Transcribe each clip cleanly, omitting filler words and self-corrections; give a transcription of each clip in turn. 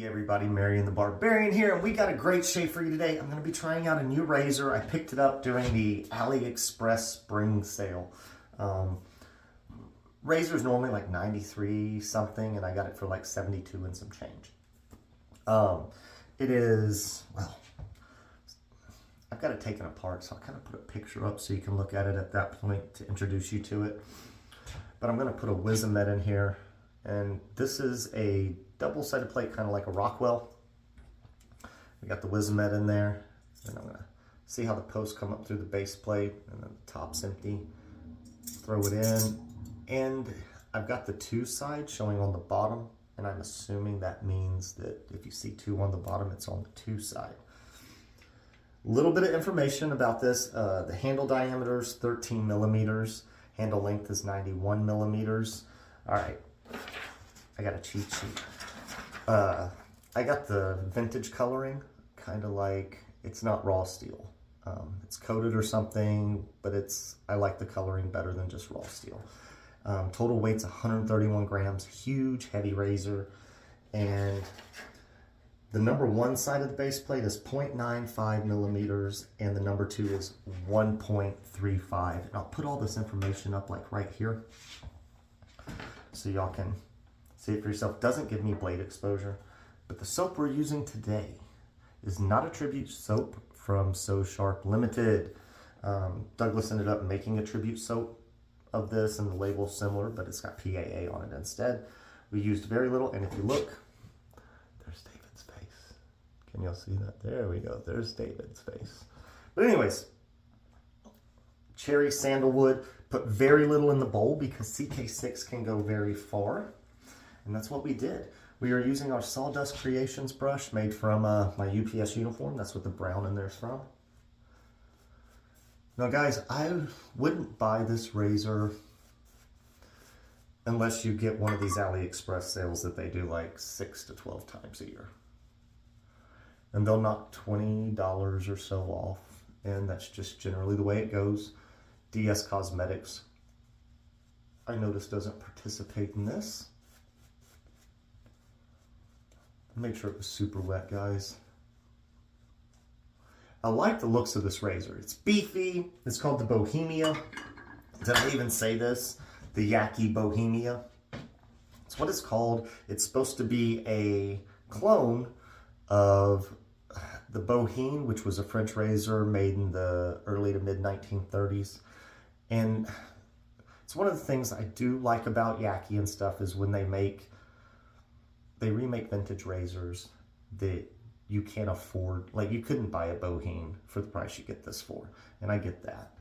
everybody, Marion the Barbarian here, and we got a great shave for you today. I'm going to be trying out a new razor. I picked it up during the AliExpress spring sale. Razor's normally like 93 something, and I got it for like 72 and some change. It is, well, I've got it taken apart, so I'll kind of put a picture up so you can look at it at that point to introduce you to it. But I'm going to put a Wizamet in here, and this is a double-sided plate, kind of like a Rockwell. We got the Wizamet in there, and I'm gonna see how the posts come up through the base plate, and then the top's empty. Throw it in, and I've got the 2 sides showing on the bottom, and I'm assuming that means that if you see 2 on the bottom, it's on the 2 side. A little bit of information about this. The handle diameter is 13 millimeters. Handle length is 91 millimeters. All right, I got a cheat sheet. I got the vintage coloring, kind of like, it's not raw steel. It's coated or something, but I like the coloring better than just raw steel. Total weight's 131 grams, huge, heavy razor. And the number 1 side of the base plate is 0.95 millimeters, and the number 2 is 1.35. And I'll put all this information up like right here, so y'all can see it for yourself. Doesn't give me blade exposure, but the soap we're using today is not a tribute soap from So Sharp Limited. Douglas ended up making a tribute soap of this, and the label's similar, but it's got PAA on it instead. We used very little, and if you look, there's David's face. Can y'all see that? There we go. There's David's face. But anyways, cherry sandalwood. Put very little in the bowl because CK6 can go very far. And that's what we did. We are using our Sawdust Creations brush made from my UPS uniform. That's what the brown in there is from. Now guys, I wouldn't buy this razor unless you get one of these AliExpress sales that they do like 6 to 12 times a year. And they'll knock $20 or so off. And that's just generally the way it goes. DS Cosmetics, I noticed, doesn't participate in this. Make sure it was super wet, guys. I like the looks of this razor. It's beefy. It's called the Bohemia. Did I even say this? The Yaqi Bohemia. It's what it's called. It's supposed to be a clone of the Boheme, which was a French razor made in the early to mid 1930s. And it's one of the things I do like about Yaqi and stuff is when they remake vintage razors that you can't afford. Like, you couldn't buy a Boheme for the price you get this for, and I get that.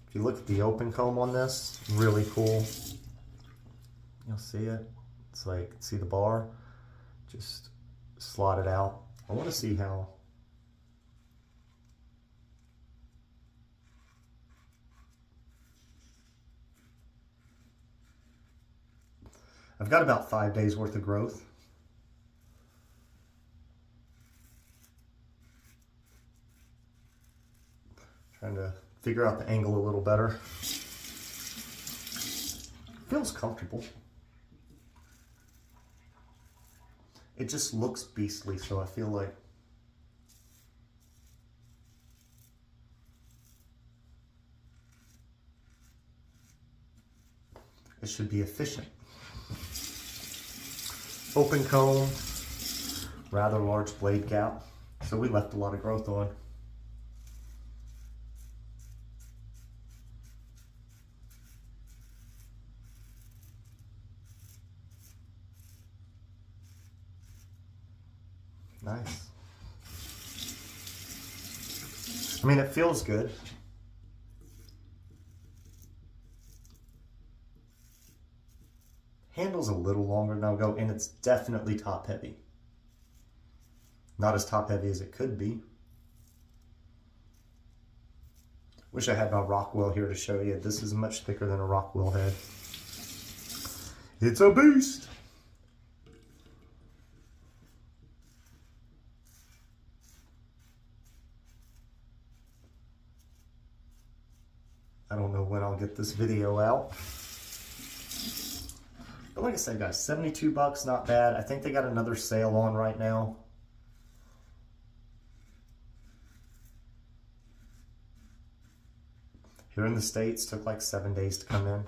If you look at the open comb on this, really cool. You'll see it. It's like, see the bar? Just slot it out. I want to see how. I've got about 5 days worth of growth. Trying to figure out the angle a little better. Feels comfortable. It just looks beastly, so I feel like it should be efficient. Open comb, rather large blade gap, so we left a lot of growth on. Nice. I mean, it feels good. Handle's a little longer than I'll go, and it's definitely top heavy. Not as top heavy as it could be. Wish I had my Rockwell here to show you. This is much thicker than a Rockwell head. It's a beast. I don't know when I'll get this video out. But like I said, guys, 72 bucks, not bad. I think they got another sale on right now. Here in the States, took like 7 days to come in.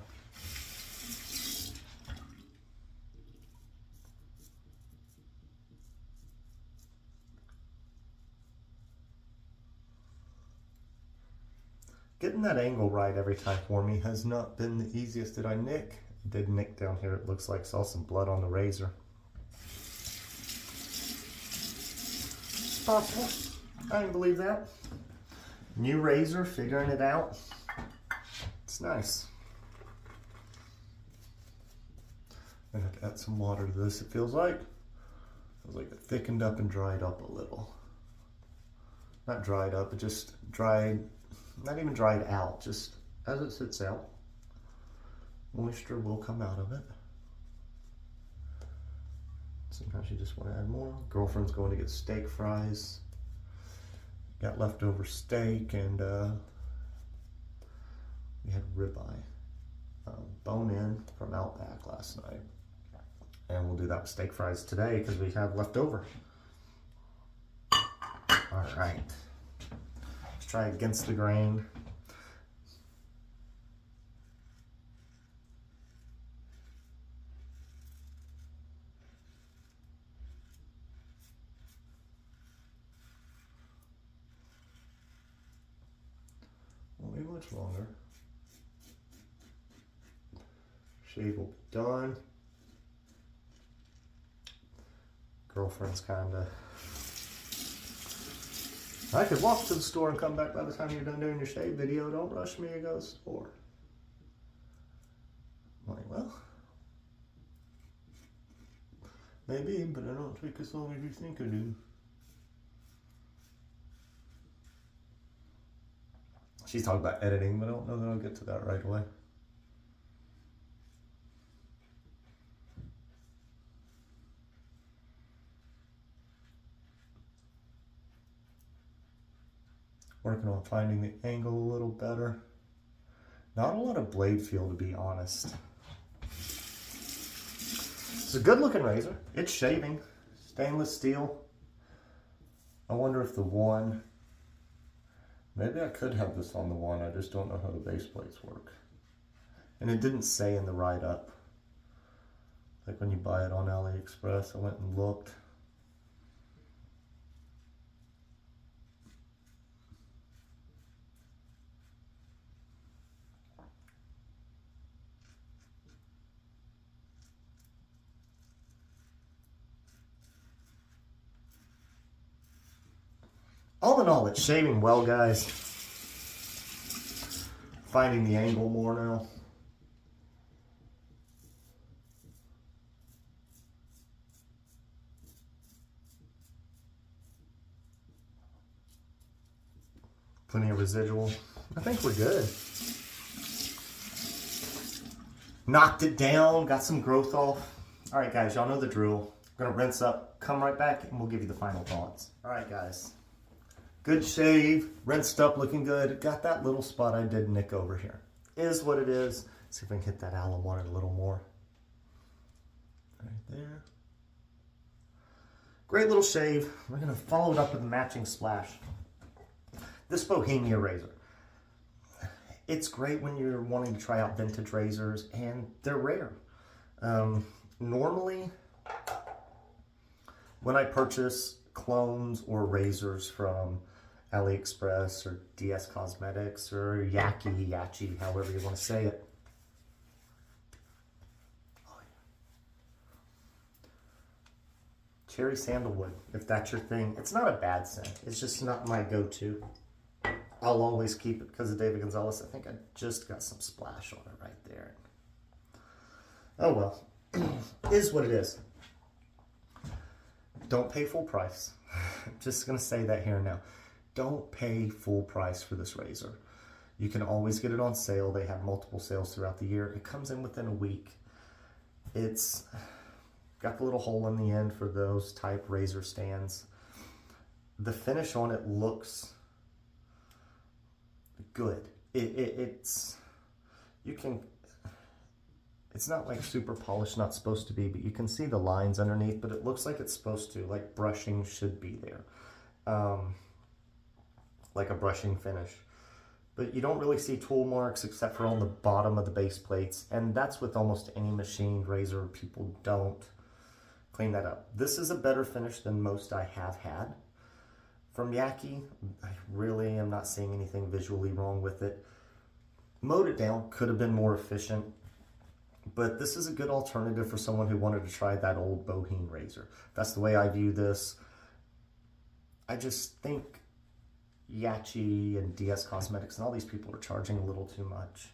Getting that angle right every time for me has not been the easiest. Did I nick? I did nick down here, it looks like. Saw some blood on the razor. Possible. I didn't believe that. New razor, figuring it out. It's nice. I'm gonna have to add some water to this, it feels like. Feels like it thickened up and dried up a little. Not dried up, it just dried, not even dried out, just as it sits out. Moisture will come out of it. Sometimes you just want to add more. Girlfriend's going to get steak fries. Got leftover steak, and we had ribeye, bone in from Outback last night. And we'll do that with steak fries today because we have leftover. All right, let's try against the grain. Won't be much longer. Shave will be done. Girlfriend's kinda... I could walk to the store and come back by the time you're done doing your shave video. Don't rush me to go to the store. I'm like, well, maybe, but I don't take as long as you think I do. She's talking about editing, but I don't know that I'll get to that right away. Working on finding the angle a little better. Not a lot of blade feel, to be honest. It's a good looking razor. It's shaving. Stainless steel. I wonder if the one... Maybe I could have this on the one, I just don't know how the base plates work. And it didn't say in the write-up. Like when you buy it on AliExpress, I went and looked. All in all, it's shaving well, guys. Finding the angle more now. Plenty of residual. I think we're good. Knocked it down, got some growth off. All right, guys, y'all know the drill. We're gonna rinse up, come right back, and we'll give you the final thoughts. All right, guys. Good shave, rinsed up, looking good. Got that little spot I did nick over here. Is what it is. See if I can hit that alum water a little more. Right there. Great little shave. We're gonna follow it up with a matching splash. This Bohemia razor. It's great when you're wanting to try out vintage razors, and they're rare. Normally, when I purchase clones or razors from AliExpress or DS Cosmetics or Yaqi, however you want to say it. Oh, yeah. Cherry sandalwood, if that's your thing. It's not a bad scent. It's just not my go-to. I'll always keep it because of David Gonzalez. I think I just got some splash on it right there. Oh well, is what it is. Don't pay full price. I'm just gonna say that here and now. Don't pay full price for this razor. You can always get it on sale. They have multiple sales throughout the year. It comes in within a week. It's got the little hole in the end for those type razor stands. The finish on it looks good. it's, you can, it's not like super polished, not supposed to be, but you can see the lines underneath, but it looks like it's supposed to, like brushing should be there. Like a brushing finish. But you don't really see tool marks except for on the bottom of the base plates. And that's with almost any machined razor. People don't clean that up. This is a better finish than most I have had from Yaqi. I really am not seeing anything visually wrong with it. Mowed it down, could have been more efficient. But this is a good alternative for someone who wanted to try that old Bohemia razor. That's the way I view this. I just think Yaqi and DS Cosmetics and all these people are charging a little too much.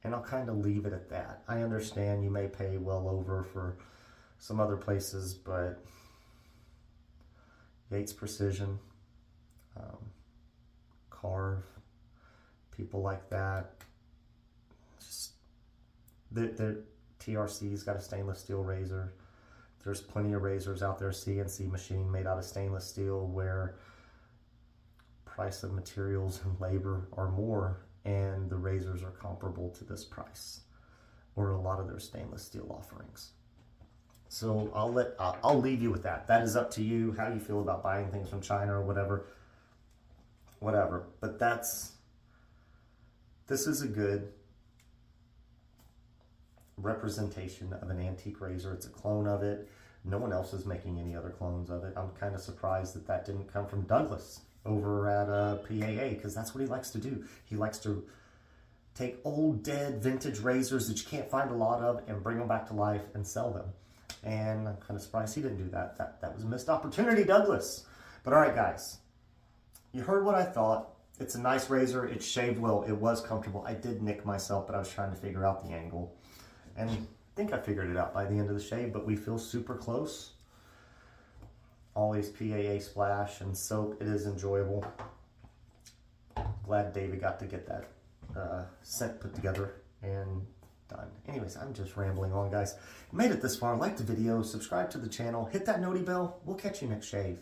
And I'll kind of leave it at that. I understand you may pay well over for some other places, but Yates Precision, Carve, people like that, just the TRC's got a stainless steel razor. There's plenty of razors out there, CNC machine made out of stainless steel, where price of materials and labor are more, and the razors are comparable to this price, or a lot of their stainless steel offerings. So I'll leave you with that. That is up to you, how you feel about buying things from China or whatever. But this is a good representation of an antique razor. It's a clone of it. No one else is making any other clones of it. I'm kind of surprised that that didn't come from Douglas over at PAA, because that's what he likes to do. He likes to take old, dead, vintage razors that you can't find a lot of and bring them back to life and sell them. And I'm kind of surprised he didn't do that. That was a missed opportunity, Douglas. But all right, guys, you heard what I thought. It's a nice razor. It shaved well. It was comfortable. I did nick myself, but I was trying to figure out the angle. And I think I figured it out by the end of the shave, but we feel super close. Always PAA splash and soap. It is enjoyable. Glad David got to get that scent put together and done. Anyways, I'm just rambling on, guys. Made it this far. Like the video, subscribe to the channel, hit that noti bell. We'll catch you next shave.